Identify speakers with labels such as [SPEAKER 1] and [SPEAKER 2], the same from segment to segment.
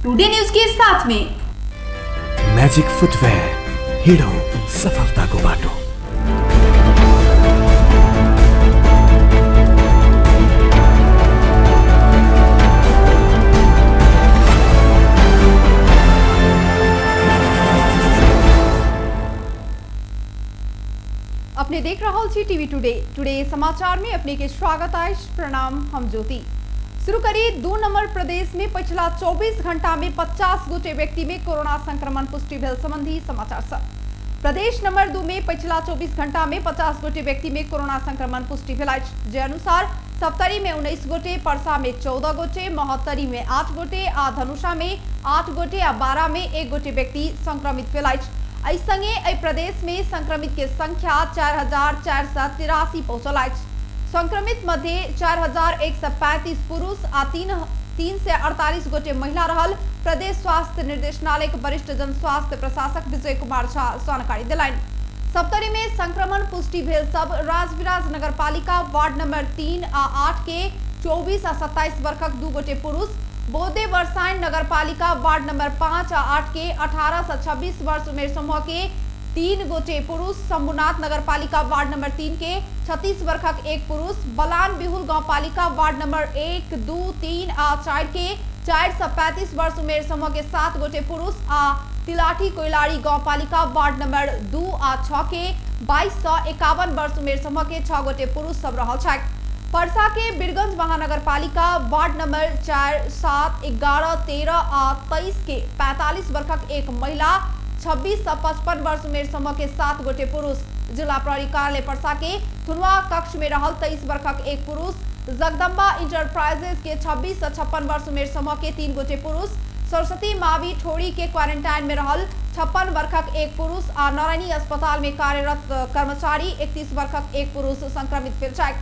[SPEAKER 1] Today news के साथ में
[SPEAKER 2] मैजिक फुटवेयर, हिड़ो सफलता को बाटो।
[SPEAKER 3] अपने देख रहा टीवी टुडे समाचार में अपने के स्वागत है। प्रणाम, हम ज्योति। शुरू करिए 2 नंबर प्रदेश में पिछला 24 घंटा में 50 गोटे व्यक्ति में कोरोना संक्रमण पुष्टि भेल संबंधी समाचार सब। प्रदेश नंबर 2 में पिछला 24 घंटा में 50 गोटे व्यक्ति में कोरोना संक्रमण पुष्टि भेल। जे अनुसार सप्तरी में 19 गोटे, परसा में 14 गोटे, महोत्तरी में 8 गोटे, आ धनुषा में 8 गोटे, आ बारा में 1 गोटे व्यक्ति संक्रमित भेल। संगे प्रदेश में संक्रमित के संख्या 4,483 पहुंचल। संक्रमित मध्य 4,135 पुरुष आ 348 गोटे महिला रहल। प्रदेश स्वास्थ्य निर्देशनालय के वरिष्ठ जन स्वास्थ्य प्रशासक विजय कुमार झा जानकारी दिलाइन। सप्तरी में संक्रमण पुष्टि भेल सब राजविराज नगर पालिका वार्ड नंबर 3 आ 8 के 24 आ 27 वर्षक 2 गोटे पुरुष, बोदे वर्षाइन नगर पालिका वार्ड नंबर 5 आ 8 के 18 से 26 वर्ष उमेर समूह के 3 गोटे पुरुष, शंभुनाथ नगर पालिका वार्ड नंबर 3 के 36 वर्षक 1 पुरुष, बलान बिहुल गांव पालिका वार्ड नंबर 1, 2, 3 आ 4 के 4 से 35 वर्ष उमेर समूह के 7 गोटे पुरुष, आ तिलाठी कोइलाड़ी गांव पालिका वार्ड नंबर 2 आ 6 के 22 से 51 वर्ष उमेर समूह के 6 गोटे पुरुष सब रहल छथि। परसा के बीरगंज महानगर पालिका वार्ड नंबर 4, 7, 11, 13 आ 23 के 45 वर्षक 1 महिला, 26 से 55 वर्ष उमेर समूह के 7 गोटे पुरुष, जिला प्रहरी कार्यालय परसा के थुनवा कक्ष में रहल 23 वर्षक 1 पुरुष, जगदम्बा इंटरप्राइजेज के 26 से 56 वर्ष उमेर समूह के 3 गोटे पुरुष, सरस्वती मावी ठोड़ी के क्वारंटाइन में रहल 56 वर्षक 1 पुरुष, आ नारायणी अस्पताल में कार्यरत कर्मचारी 31 वर्षक 1 पुरुष संक्रमित भेल छथि।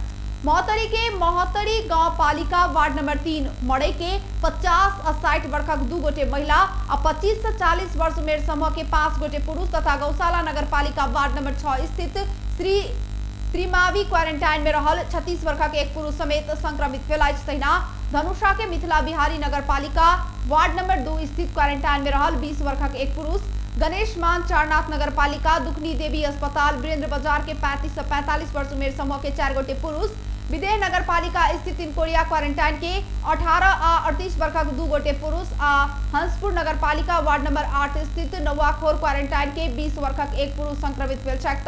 [SPEAKER 3] महोत्तरी के महोत्तरी गांव पालिका वार्ड नंबर 3 मड़ई के 50 और 60 वर्षक 2 गोटे महिला और 25 से 40 वर्ष उमेर समूह के 5 गोटे पुरुष तथा गौशाला नगर पालिका वार्ड नंबर 6 स्थित श्रीमावी क्वारंटाइन में रहल 36 वर्षक 1 पुरुष समेत संक्रमित भेल। तहिना धनुषा के मिथिला बिहारी नगर पालिका वार्ड नंबर 2 स्थित क्वारंटाइन में रहल 20 वर्षक 1 पुरुष, गणेश मान चारनाथ नगर पालिका दुखनी देवी अस्पताल वीरेंद्र बाजार के 35 से 45 वर्ष उमेर समूह के 4 गोटे पुरुष, विदेह नगर पालिका स्थित तिनकोरिया क्वारंटाइन के 18 आ 38 वर्षक 2 गोटे पुरुष, आ हंसपुर नगर पालिका वार्ड नंबर 8 स्थित नौवाखोर क्वारंटाइन के 20 वर्षक 1 पुरुष संक्रमित भेल छथि।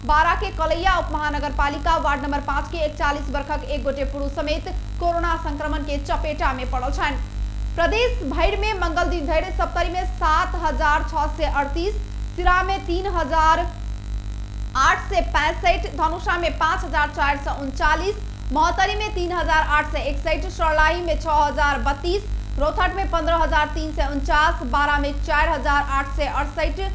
[SPEAKER 3] 12 के कलैया उप महानगर पालिका वार्ड नंबर 5 के 41 वर्षक 1 गोटे पुरुष समेत कोरोना संक्रमण के चपेटा में पड़ल छन्। प्रदेश भर में मंगल दिन धरि सप्तरी में 7,638, सिरा में 3,865, धनुषा में 5,439, महोत्तरी में 3,861, सरलाई में 6,032, रोहतट में 15,349, बारा में 4,868,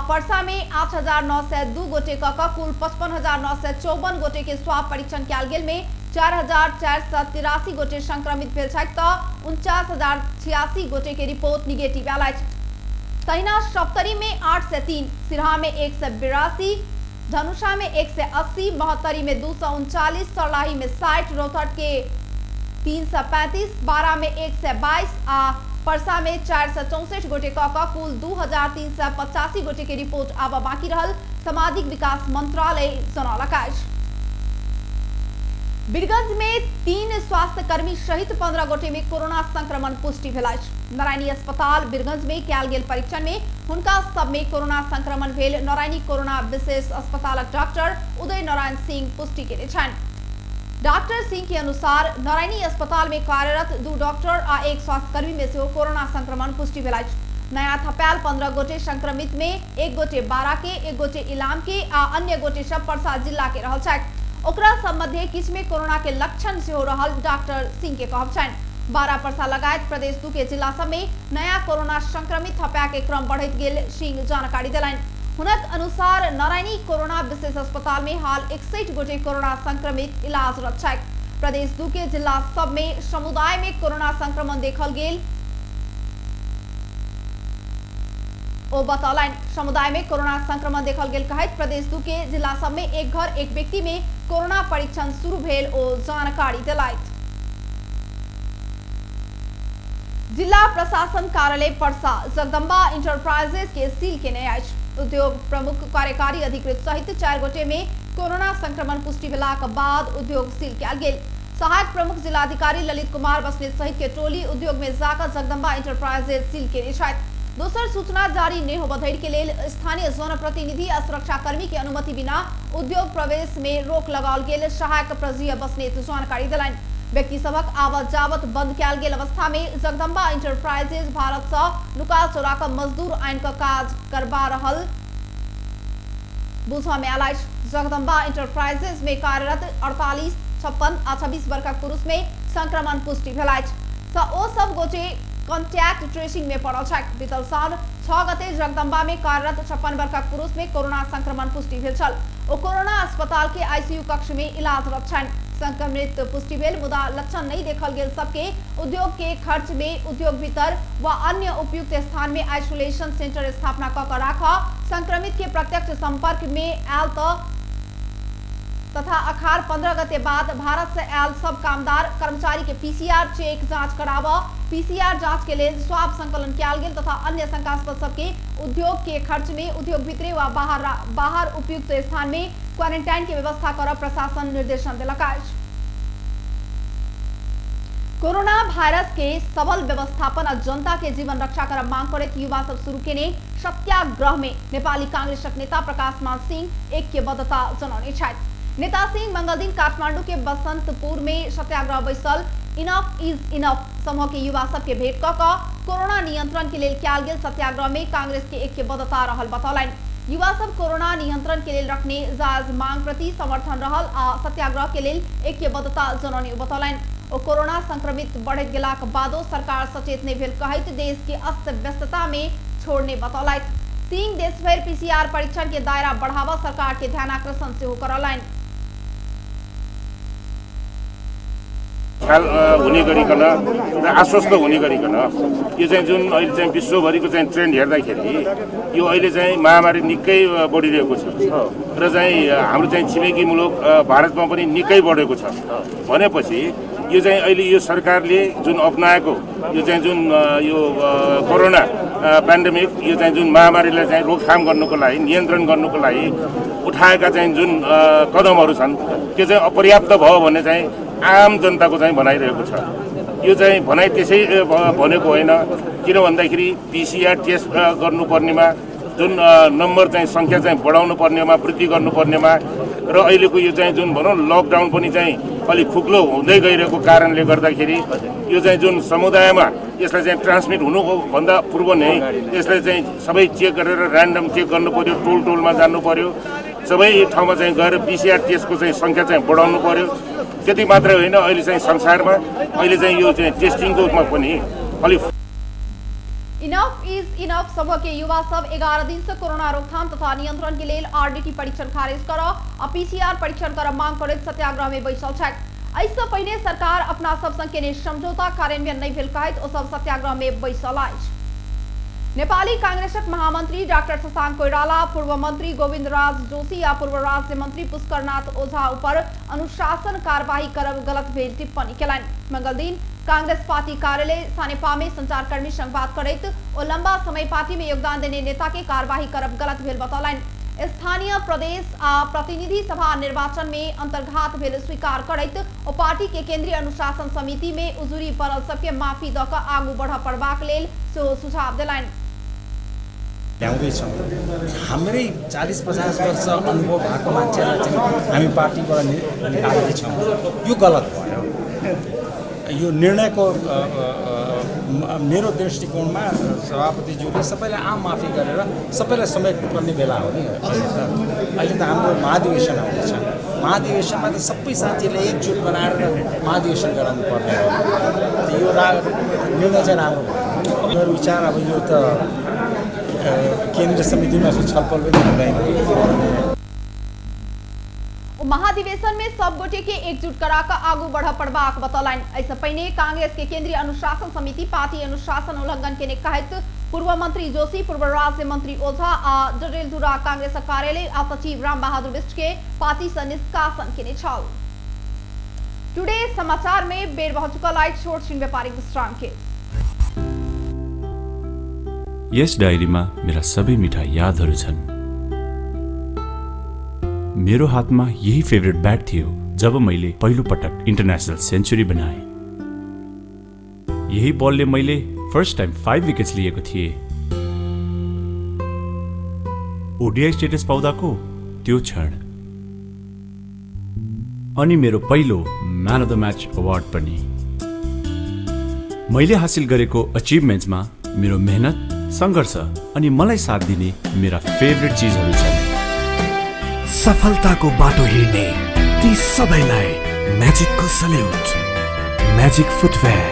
[SPEAKER 3] परसा में 8,902 गोटे कऽ कुल 55,954 गोटे के स्वाब परीक्षण कयल गेल में 4,483 गोटे संक्रमित भेल छथि तऽ 49,086 गोटे के रिपोर्ट निगेटिव आयल अछि। तहिना सप्तरी में 8 से 3, सिरहा में 1 से 82, धनुषा में 1 से 80, महोत्तरी में 239, सरलाही में 60, रोहतट के 3 से 35, बारा में 1 से 22, आ परसा में 4 से 64 गोटे कऽ कुल 2,385 गोटे के रिपोर्ट आब बाकी रहल, सामाजिक विकास मंत्रालय जनौलक अछि। बीरगंज में 3 स्वास्थ्य कर्मी सहित 15 गोटे में कोरोना संक्रमण पुष्टि भेल अछि। नारायणी अस्पताल बीरगंज में कयल गेल परीक्षण में हुनका सब में कोरोना संक्रमण भेल। नारायणी कोरोना विशेष अस्पतालक डॉक्टर उदय नारायण सिंह पुष्टि केने छथि। डॉक्टर सिंह के अनुसार नारायणी अस्पताल में कार्यरत 2 डॉक्टर आ 1 स्वास्थ्य कर्मी में से कोरोना संक्रमण पुष्टि भेल अछि। नया थपायल 15 गोटे संक्रमित में 1 गोटे बारा के, 1 गोटे इलाम के आ अन्य गोटे सब परसा जिला के रहल छथि। ओकरा संबंधी किछ में कोरोना के लक्षण से हो रहल डॉक्टर सिंह के कहब छनि। 12 परसा लगायत प्रदेश 2 के जिला सब में नया कोरोना संक्रमित थपा के क्रम बढ़त गेल सिंह जानकारी दिलाइन। हुनक अनुसार नारायणी कोरोना विशेष अस्पताल में हाल 61 गोटे कोरोना संक्रमित इलाजरत छथि। प्रदेश 2 के जिला सब में समुदाय में कोरोना संक्रमण देखल गेल। ओ बतौलन समुदाय में कोरोना संक्रमण देखल गेल कहत प्रदेश 2 के जिला सब में एक घर एक व्यक्ति में कोरोना परीक्षण शुरू भेल ओ जानकारी दिलाइत। जिला प्रशासन कार्यालय पर्सा जगदम्बा इंटरप्राइजेज के सील के न्यायाधीश उद्योग प्रमुख कार्यकारी अधिकृत सहित 4 गोटे में कोरोना संक्रमण पुष्टि भेला के बाद उद्योग सील कयल गेल। सहायक प्रमुख जिलाधिकारी ललित कुमार बस्नेत सहित के टोली उद्योग में जाकर जगदम्बा इंटरप्राइजेज सील के छथि। दोसर सूचना जारी नहीं होबा धरि के लेल स्थानीय जनप्रतिनिधि आ सुरक्षाकर्मी के अनुमति बिना उद्योग प्रवेश में रोक लगाओल गेल। सहायक प्रजीय बस्नेत जानकारी दिलनि। व्यक्ति सबक आवत जावत बंद कयल गेल अवस्था में जगदम्बा इंटरप्राइजेज भारत से नुका चोरा के मजदूर आइन का काज करबा रहल बुझा में आयल। जगदम्बा इंटरप्राइजेज में कार्यरत 48, 56 आ 26 वर्ष पुरुष में संक्रमण पुष्टि भेल अछि। ओ सब गोटे कॉन्टैक्ट ट्रेसिंग में पड़ल छथि। बीतल साल 6 गते जगदम्बा में कार्यरत 56 वर्ष पुरुष में कोरोना संक्रमण पुष्टि भेल छल। ओ कोरोना अस्पताल के आईसीयू कक्ष में इलाजरत छथि। संक्रमित पुष्टि भेल मुदा लक्षण नहीं देखल गेल सबके उद्योग के खर्च में उद्योग भीतर व अन्य उपयुक्त स्थान में आइसोलेशन सेंटर स्थापना क राखा। संक्रमित के प्रत्यक्ष संपर्क में आयल तथा अखार 15 गते बाद भारत से आयल सब कामदार कर्मचारी के पीसीआर चेक जांच करावा। पीसीआर जांच के लिए स्वाब संकलन कयल गेल तथा अन्य शंकास्पद सबके उद्योग के खर्च में उद्योग भीतरे व बाहर उपयुक्त स्थान में क्वारंटाइन की व्यवस्था कर प्रशासन निर्देशन दिलक। कोरोना वायरस के सबल व्यवस्थापन और जनता के जीवन रक्षा कर मांग करत युवा सब शुरू केने सत्याग्रह में नेपाली कांग्रेसक नेता प्रकाश मान सिंह ऐक्यबद्धता जनौने छथि। नेता सिंह मंगल दिन काठमांडू के बसंतपुर में सत्याग्रह बैसल इनफ इज इनफ समूह के युवा सब के भेंट क कोरोना नियंत्रण के लिए कयल गेल सत्याग्रह में कांग्रेस के ऐक्यबद्धता रहल बतौलनि। युवा सब कोरोना नियंत्रण के लिए रखने जायज मांग प्रति समर्थन रहल आ सत्याग्रह के लिए ऐक्यबद्धता जनौने बतौलनि। ओ कोरोना संक्रमित बढ़त गेला के बादो सरकार सचेत नहीं भेल कहत देश के अस्त व्यस्तता में छोड़ने बतौलथि। सिंह देश भर पीसीआर परीक्षण के दायरा बढ़ावा सरकार के ध्यानाकर्षण से करलनि।
[SPEAKER 1] ख्याल हुने गरिकन र आश्वस्त हुने गरिकन यो चाहिँ जुन अहिले चाहिँ विश्वभरिको चाहिँ ट्रेन्ड हेर्दाखेरि यो अहिले चाहिँ महामारी निकै बढिरहेको छ र चाहिँ हाम्रो चाहिँ छिमेकी मुलुक भारतमा पनि निकै बढेको छ भनेपछि यो चाहिँ अहिले यो सरकारले जुन अपनाएको यो चाहिँ जुन यो कोरोना पेन्डेमिक यो चाहिँ जुन महामारीलाई चाहिँ रोकथाम गर्नुको लागि नियन्त्रण गर्नुको लागि उठाएका चाहिँ जुन कदमहरू छन् त्यो चाहिँ अपर्याप्त भयो भने चाहिँ आम जनताको चाहिँ भनाइरहेको छ। यो चाहिँ भनाइ त्यसै भनेको होइन किन भन्दाखेरि पीसीआर टेस्ट गर्नुपर्नेमा जुन नम्बर चाहिँ संख्या चाहिँ बढाउनु पर्नेमा वृद्धि गर्नुपर्नेमा र अहिलेको यो चाहिँ जुन भनौँ लकडाउन पनि चाहिँ अलिक खुक्लो हुँदै गइरहेको कारणले गर्दाखेरि यो चाहिँ जुन समुदायमा यसलाई चाहिँ ट्रान्समिट हुनुभन्दा पूर्व नै यसलाई चाहिँ सबै चेक गरेर र्यान्डम चेक गर्नु पर्यो, टोल टोलमा जानु पर्यो, सबै ठाउँमा चाहिँ गएर पीसीआर टेस्टको चाहिँ संख्या चाहिँ बढाउनु पर्यो। त्यति मात्रै होइन अहिले चाहिँ संसारमा अहिले चाहिँ यो चाहिँ टेस्टिङकोमा पनि अलिक
[SPEAKER 3] इनफ इज इनफ समूह के युवा सब 11 दिन से कोरोना रोकथाम तथा नियंत्रण के लिए आरडीटी परीक्षण खारिज कर और पीसीआर परीक्षण कर मांग कर सत्याग्रह में बैसल छथि। इससे पहले सरकार अपना सब संग के समझौता कार्यान्वयन नहीं भेल कहत ओ सब सत्याग्रह में बैसल अछि। नेपाली कांग्रेसक महामंत्री डॉक्टर शशांक कोइराला, पूर्व मंत्री गोविंद राज जोशी या पूर्व राज्य मंत्री पुष्करनाथ ओझा ऊपर अनुशासन कार्यवाही करब गलत भेल टिप्पणी केलनि। मंगल दिन कांग्रेस पार्टी कार्यालय सानेपा में संचारकर्मी संवाद करैत ओ लंबा समय पार्टी में योगदान देने नेता के कार्यवाही करब गलत भेल बतौलनि। स्थानीय प्रदेश आ प्रतिनिधि सभा निर्वाचन में अंतर्घात भेल स्वीकार करैत ओ पार्टी के केंद्रीय अनुशासन समिति में उजुरी पड़ल सबके माफी द क आगू बढ़ पड़बाक लेल सेहो सुझाव देलनि।
[SPEAKER 4] ल्याउँदैछौँ हाम्रै 40-50 वर्ष अनुभव भएको मान्छेलाई चाहिँ हामी पार्टीबाट निकाल्दैछौँ, यो गलत भयो। यो निर्णयको मेरो दृष्टिकोणमा सभापतिज्यूले सबैलाई आम माफी गरेर सबैलाई समेट्नुपर्ने बेला हो नि। अहिले त हाम्रो महाधिवेशन आउँदैछ, महाधिवेशनमा त सबै साथीहरूले एकजुट बनाएर महाधिवेशन गराउनु पर्ने हो। यो निर्णय चाहिँ राम्रो भयो। मेरो विचार अब यो त केन्द्रीय समितिमा छलफल पनि हुँदैन।
[SPEAKER 3] महाधिवेशन में सब गोटे के एकजुट कराकर आगू बढ़ पड़बाक बतौलनि। ऐसे पहले कांग्रेस के केंद्रीय अनुशासन समिति पार्टी अनुशासन उल्लंघन के कहत पूर्व मंत्री जोशी, पूर्व राज्य मंत्री ओझा आ डडेलधुरा कांग्रेस कार्यालय आ सचिव राम बहादुर बिष्ट के पार्टी से निष्कासन के छल। टुडे समाचार में बेर बहुत चुका लाइट छोट व्यापारिक विश्राम के
[SPEAKER 5] यस डायरीमा मेरा सबै मिठा यादहरू छन्। मेरो हातमा यही फेभरेट ब्याट थियो जब मैले पहिलो पटक इन्टरनेसनल सेन्चुरी बनाएँ। यही बलले मैले फर्स्ट टाइम 5 विकेट्स लिएको थिएँ। ओडिआई स्टेटस पाउँदाको त्यो क्षण अनि मेरो पहिलो man of the match award पनि। मैले हासिल गरेको अचिभमेन्ट्समा मेरो मेहनत, सङ्घर्ष अनि मलाई साथ दिने मेरा फेभरेट चिजहरू छन्।
[SPEAKER 2] सफलताको बाटो हिँड्ने ती सबैलाई म्याजिकको सल्युट। म्याजिक फुटवेयर,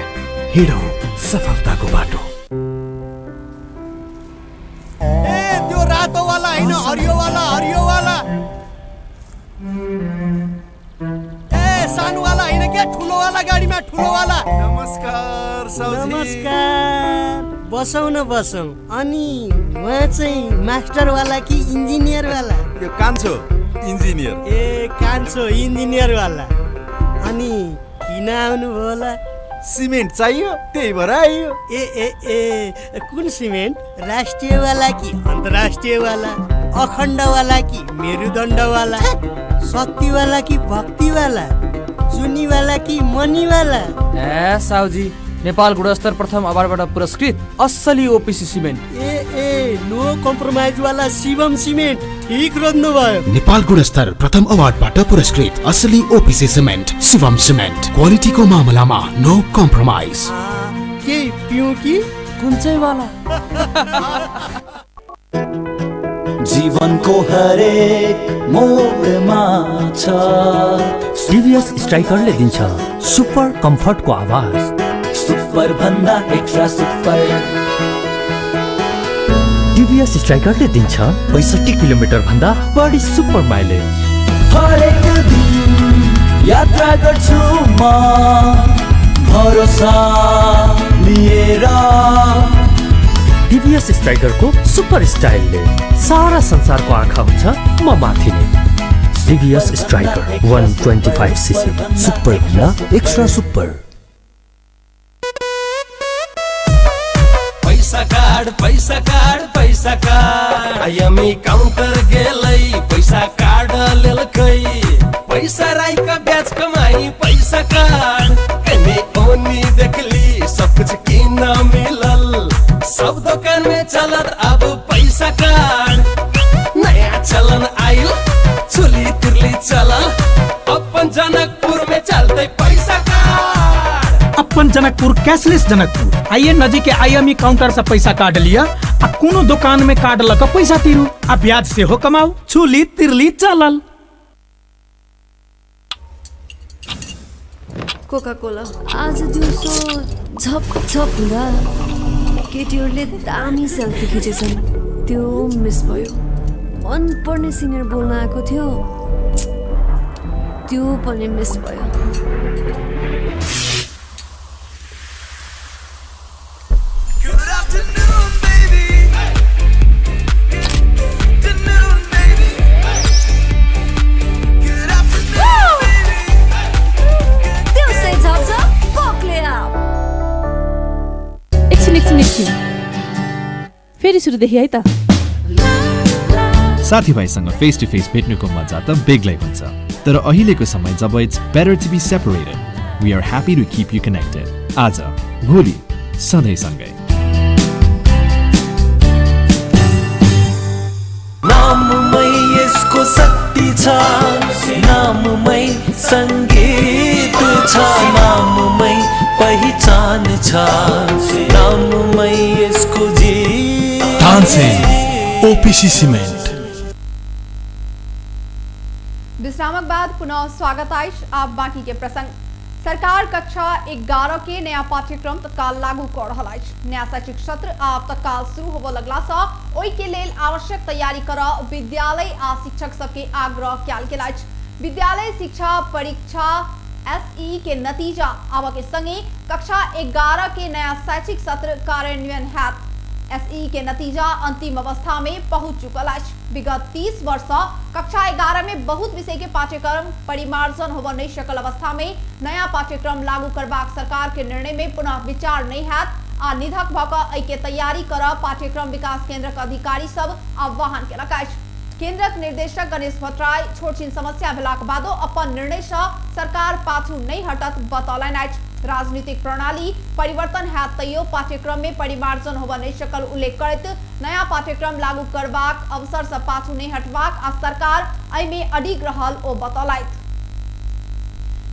[SPEAKER 2] हिँडौँ सफलताको बाटो।
[SPEAKER 6] त्यो रातो वाला हैन, हरियो वाला, हरियो वाला। सानो वाला हैन के, ठुलो वाला गाडीमा ठुलो वाला।
[SPEAKER 7] नमस्कार साउजी।
[SPEAKER 6] नमस्कार। बसौँ न बसौँ। अनि उहाँ चाहिँ मास्टर वाला कि इन्जिनियर वाला?
[SPEAKER 7] यो कान्छो इन्जिनियर।
[SPEAKER 6] ए कान्छो इन्जिनियर वाला। अनि किन आउनु भयो होला?
[SPEAKER 7] सिमेन्ट चाहियो, त्यही भएर आइयो।
[SPEAKER 6] ए ए ए कुन सिमेन्ट? राष्ट्रिय वाला कि अन्तर्राष्ट्रिय वाला? अखण्ड वाला कि मेरुदण्ड वाला? शक्ति वाला कि भक्ति वाला? जुनी वाला कि मनी वाला?
[SPEAKER 8] ए साउजी, नेपाल गुणस्तर प्रथम अवार्डबाट पुरस्कृत असली ओपिसी सिमेन्ट।
[SPEAKER 6] ए नो कम्प्रोमाइज वाला शिवम सिमेन्ट। ठीक रोज्नु भयो।
[SPEAKER 2] नेपाल गुणस्तर प्रथम अवार्डबाट पुरस्कृत असली ओपिसी सिमेन्ट शिवम सिमेन्ट। क्वालिटीको मामलामा नो कम्प्रोमाइज।
[SPEAKER 6] के पिउ कि
[SPEAKER 8] कुन चाहिँ वाला?
[SPEAKER 9] जीवनको हरेक मोडमा छ
[SPEAKER 10] सीरियस स्ट्राइकरले दिन्छ सुपर कम्फर्टको आवाज।
[SPEAKER 9] सुपर भन्दा एक्स्ट्रा सुपर।
[SPEAKER 10] टिभीएस स्ट्राइकरले दिन्छ 65 किलोमिटर भन्दा बढी सुपर माइलेज।
[SPEAKER 9] हरेक दिन यात्रा गर्छु म भरोसा लिएर।
[SPEAKER 10] टिभीएस स्ट्राइकरको सुपर स्टाइलले सारा संसारको आँखा हुन्छ म माथि नै। टिभीएस स्ट्राइकर 125cc सुपर भन्दा एक्स्ट्रा सुपर।
[SPEAKER 11] पैसा कार्ड पैसा कार्ड पैसा कार्ड आइएमई काउन्टर गेलै पैसा कार्ड लेलकै। पैसा राईका ब्याज कमाई पैसा कार्ड। कने ओनी देखली सब कुछ किन मिलल। सब दुकान में चलत अब पैसा कार्ड। नया चलन आइल चुली तिरली चलल। अपन जनकपुर में चलते पैसा कार्ड।
[SPEAKER 12] अपन जनकपुर कैशलेस जनकपुर। आइए नजीक आईएमई काउंटर से पैसा काट लिया आ कोनो दुकान में काट लक पैसा तिरु आ ब्याज से हो कमाऊ। छुली तिरली चलल।
[SPEAKER 13] कोका कोला आज दिउँसो झप झप हुँदा केटीहरूले दामी सेल्फी खिचेछन्। त्यो मिस भयो। मन पर्ने सिङ्गर बोल्न आएको थियो, त्यो पनि मिस भयो।
[SPEAKER 14] फेरि सुरुदेखि है त।
[SPEAKER 15] साथीभाइसँग फेस टु फेस भेट्नुको मजा त बेग्लै हुन्छ, तर अहिलेको समय जब it's better to be separated, we are happy to keep you connected. आज भोलि सधैँ सँगै।
[SPEAKER 9] नाममै यसको शक्ति छ, नाममै सङ्गीत छ, नाममै पहिचान छ, नाममै यसको
[SPEAKER 2] ओपीसी सीमेंट।
[SPEAKER 3] विश्रामक बाद पुनः स्वागत है। आप बाकी के प्रसंग। सरकार कक्षा 11 के नया पाठ्यक्रम तत्काल लागू कर रहा है। नया शैक्षिक सत्र आप तत्काल शुरू होबो लगला से ओई के लेल आवश्यक तैयारी कर विद्यालय आ शिक्षक सबके आग्रह कयल गेल अछि। विद्यालय शिक्षा परीक्षा SE के नतीजा आवा के संगे कक्षा 11 के नया शैक्षिक सत्र कार्यान्वयन हैत। SE के नतीजा अंतिम अवस्था में पहुंच चुकल है। विगत 30 वर्ष कक्षा 11 में बहुत विषय के पाठ्यक्रम परिमार्जन होब नहीं सकल अवस्था में नया पाठ्यक्रम लागू करबाक सरकार के निर्णय में पुनः विचार नहीं हैत आ निधक भक ऐके तैयारी कर पाठ्यक्रम विकास केन्द्रक अधिकारी सब आह्वान केलक अछि। केन्द्रक निर्देशक गणेश भट्टराई छोटछिन समस्या भेलाक बादो अपन निर्णय से सरकार पाछू नहीं हटत बतौलन अछि। राजनीतिक प्रणाली परिवर्तन है तैयो पाठ्यक्रम में परिमार्जन होबा नहीं सकल उल्लेख करत नया पाठ्यक्रम लागू करबाक अवसर से पाछू नहीं हटबाक आ सरकार एमे अडिग रहल ओ बतौलथि।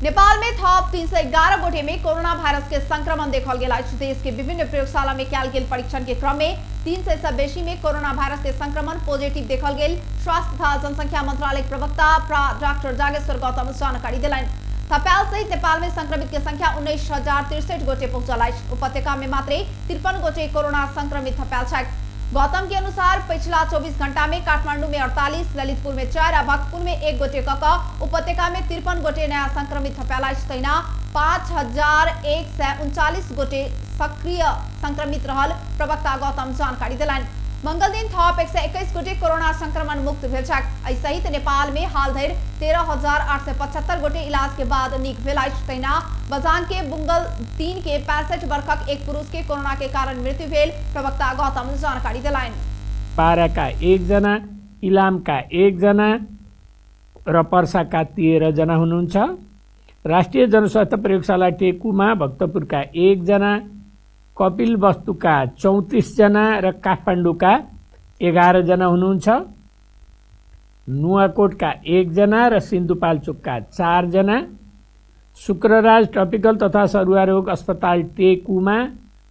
[SPEAKER 3] नेपाल में थप 311 गोटे में कोरोना वायरस के संक्रमण देखल गेल अछि। देश के विभिन्न प्रयोगशाला में कयल गेल परीक्षण के क्रम में 300 से बेसी में कोरोना वायरस के संक्रमण पॉजिटिव देखल गेल। स्वास्थ्य तथा जनसंख्या मंत्रालय प्रवक्ता डॉक्टर जागेश्वर गौतम जानकारी दिलैन। थपैल सहित नेपाल में संक्रमित के संख्या 19,063 गोटे पहुंचल अछि। उपत्यका में मात्र 53 गोटे कोरोना संक्रमित थपैल छथि। गौतम के अनुसार पिछला 24 घंटा में काठमांडू में 48, ललितपुर में 4 और भक्तपुर में 1 गोटे कक उपत्यका में 53 गोटे नया संक्रमित थपैल अछि। तैना 5,139 गोटे सक्रिय संक्रमित रहल प्रवक्ता गौतम जानकारी दिलैन। मंगल दिन थप 121 गोटे कोरोना संक्रमण मुक्त भेल छथि। सहित नेपाल में हाल धरि 13,875 गोटे इलाज के बाद नीक भेल अछि। तैना बझाङ के बुंगल 3 के 65 वर्षक एक पुरुष के कोरोना के कारण मृत्यु भेल प्रवक्ता गौतम जानकारी दिलैन।
[SPEAKER 14] पाराका 1 जना, इलामका 1 जना र पर्साका 13 जना हुनुहुन्छ। राष्ट्रिय जनस्वास्थ्य प्रयोगशाला टेकुमा भक्तपुरका 1 जना, कपिल वस्तुका 34 जना र काठमाडौँका 11 जना हुनुहुन्छ। नुवाकोटका 1 जना र सिन्धुपाल्चोकका 4 जना। शुक्रराज ट्रपिकल तथा सरुवा रोग अस्पताल टेकुमा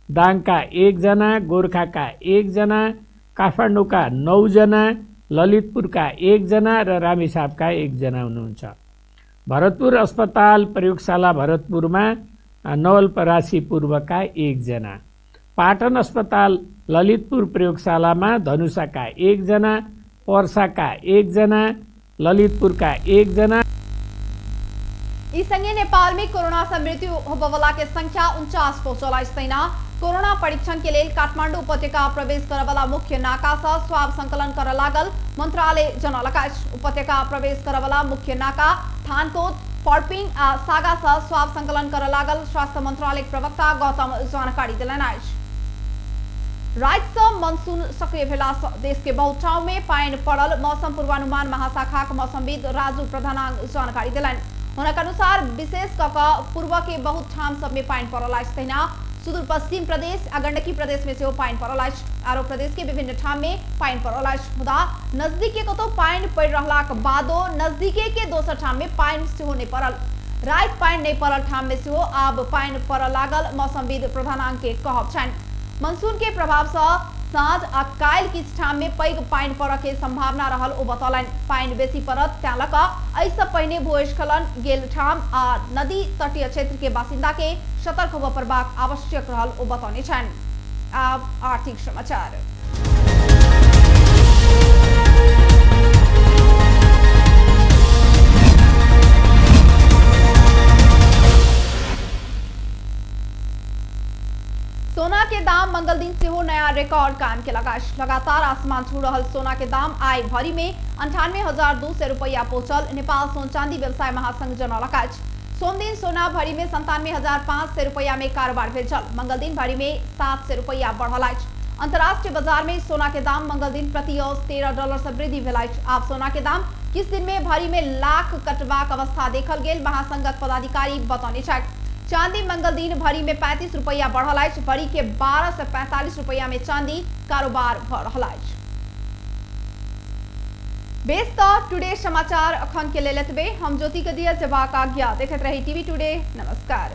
[SPEAKER 14] दाङका 1 जना, गोर्खाका 1 जना, काठमाडौँका 9 जना, ललितपुरका 1 जना र रामेछापका 1 जना हुनुहुन्छ। भरतपुर अस्पताल प्रयोगशाला भरतपुरमा नवलपरासी पूर्वका 1 जना। पाटन अस्पताल ललितपुर प्रयोगशालामा धनुषाका 1 जना, पर्साका 1 जना, ललितपुरका 1 जना।
[SPEAKER 3] इस संगे नेपाल में कोरोना से मृत्यु होबवाला के संख्या 49 पहुंचल अछि। तैना कोरोना परीक्षण के लेल काठमांडू उपत्यका प्रवेश करवाला मुख्य नाका से स्वाब संकलन कर लागल मंत्रालय जनौलक अछि। उपत्यका प्रवेश करवाला मुख्य नाका थानकोट, पर्पिङ आ सागा से स्वाब संकलन कर लागल स्वास्थ्य मंत्रालय प्रवक्ता गौतम जानकारी दिलैन अछि। राज्य से मनसून सक्रिय भेला देश के बहुत ठाउँ में पानी पड़ल मौसम पूर्वानुमान महाशाखा मौसमविद राजू प्रधानांग जानकारी दिलैन। उनका अनुसार विशेष कक पूर्व के बहुत ठाम सब में पानी पड़ल अछि। तहिना सुदूर पश्चिम प्रदेश आ गंडकी प्रदेश में सेहो पानी पड़ल अछि। आरो प्रदेश के विभिन्न ठाम में पानी पड़ल अछि। मुदा नजदीक के कतौ पानी पड़ रहलाक बादो नजदीके के दोसर ठाम में पानी सेहो नहीं पड़ल। रात पानी नहीं पड़ल ठाम में सेहो आब पानी पड़ लागल मौसमविद प्रधानांग के कहब छनि। मनसून के प्रभाव से साँझ आ काल्हि किछु ठाम में पैघ पानी पड़े के संभावना रहल ओ बतौलनि। पानी बेसी पड़त तैं लऽ कऽ एहिसँ पहिने भूस्खलन गेल ठाम आ नदी तटीय क्षेत्र के बासिंदा के सतर्क होबऽ पड़बाक आवश्यक रहल ओ बतौने छनि। आब आर्थिक समाचार। सोना के दाम मंगल दिन से हो नया रिकॉर्ड कायम के लगातार आसमान छू रहल सोना के दाम आय भरी में 98,200 रुपया पहुंचल। नेपाल सोन चांदी व्यवसाय महासंघ जनौलक अछि। सोम दिन सोना भरी में 97,500 रुपया में कारोबार भेल छल। मंगल दिन भरी में 700 रुपया बढ़ल अछि। अंतर्राष्ट्रीय बाजार में सोना के दाम मंगल दिन प्रति औंस $13 से वृद्धि भेल अछि। आब सोना के दाम किस दिन में भरी में लाख कटबाक अवस्था देखल गेल महासंघक पदाधिकारी बतौने छथि। चांदी मंगल दिन भरी में 35 रुपया बढ़ल अछि। भरी के 12 से 45 रुपया में चांदी कारोबार भ रहल अछि। बेस टुडे समाचार अखन के लेल एतबे। हम ज्योति के दिया जबाक आज्ञा। देखैत रही टीवी टुडे। नमस्कार।